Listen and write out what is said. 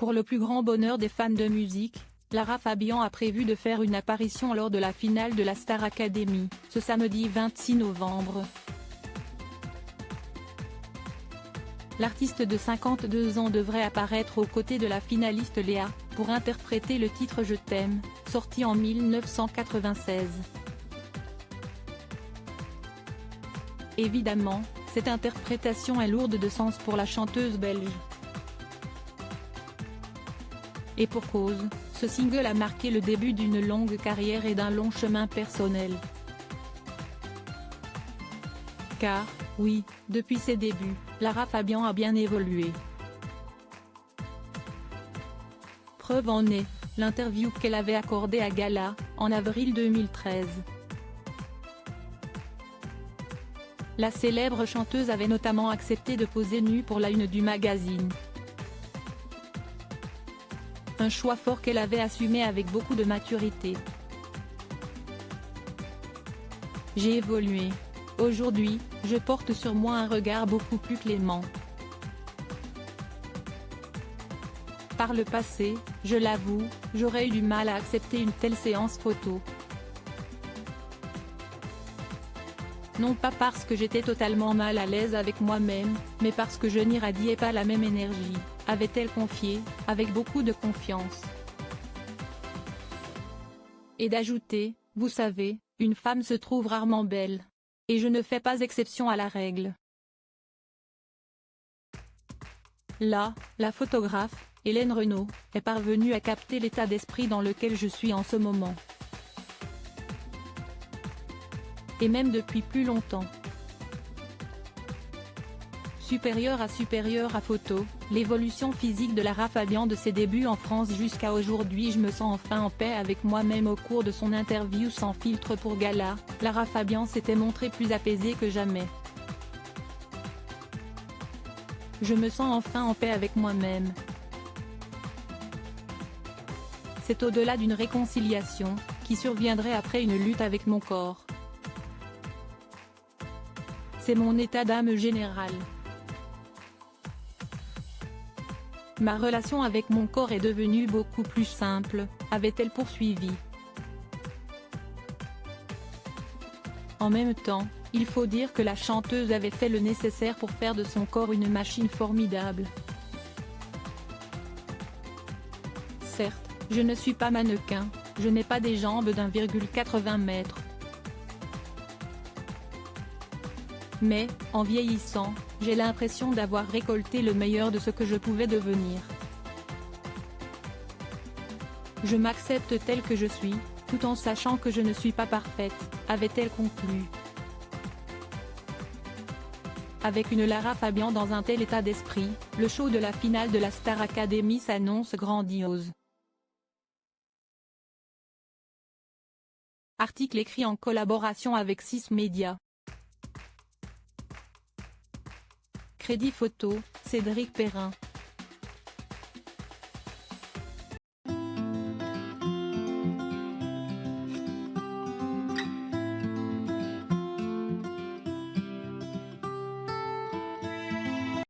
Pour le plus grand bonheur des fans de musique, Lara Fabian a prévu de faire une apparition lors de la finale de la Star Academy, ce samedi 26 novembre. L'artiste de 52 ans devrait apparaître aux côtés de la finaliste Léa, pour interpréter le titre Je t'aime, sorti en 1996. Évidemment, cette interprétation est lourde de sens pour la chanteuse belge. Et pour cause, ce single a marqué le début d'une longue carrière et d'un long chemin personnel. Car, oui, depuis ses débuts, Lara Fabian a bien évolué. Preuve en est, l'interview qu'elle avait accordée à Gala, en avril 2013. La célèbre chanteuse avait notamment accepté de poser nue pour la une du magazine. Un choix fort qu'elle avait assumé avec beaucoup de maturité. J'ai évolué. Aujourd'hui, je porte sur moi un regard beaucoup plus clément. Par le passé, je l'avoue, j'aurais eu du mal à accepter une telle séance photo. Non pas parce que j'étais totalement mal à l'aise avec moi-même, mais parce que je n'irradiais pas la même énergie, avait-elle confié, avec beaucoup de confiance. Et d'ajouter, vous savez, une femme se trouve rarement belle. Et je ne fais pas exception à la règle. Là, la photographe, Hélène Renaud, est parvenue à capter l'état d'esprit dans lequel je suis en ce moment. Et même depuis plus longtemps. Supérieure à photo, l'évolution physique de Lara Fabian de ses débuts en France jusqu'à aujourd'hui. Je me sens enfin en paix avec moi-même. Au cours de son interview sans filtre pour Gala, Lara Fabian s'était montrée plus apaisée que jamais. Je me sens enfin en paix avec moi-même. C'est au-delà d'une réconciliation, qui surviendrait après une lutte avec mon corps. C'est mon état d'âme général. Ma relation avec mon corps est devenue beaucoup plus simple, avait-elle poursuivi. En même temps, il faut dire que la chanteuse avait fait le nécessaire pour faire de son corps une machine formidable. Certes, je ne suis pas mannequin, je n'ai pas des jambes d'1,80 m. Mais, en vieillissant, j'ai l'impression d'avoir récolté le meilleur de ce que je pouvais devenir. Je m'accepte telle que je suis, tout en sachant que je ne suis pas parfaite, avait-elle conclu. Avec une Lara Fabian dans un tel état d'esprit, le show de la finale de la Star Academy s'annonce grandiose. Article écrit en collaboration avec 6 Médias. Crédit photo, Cédric Perrin.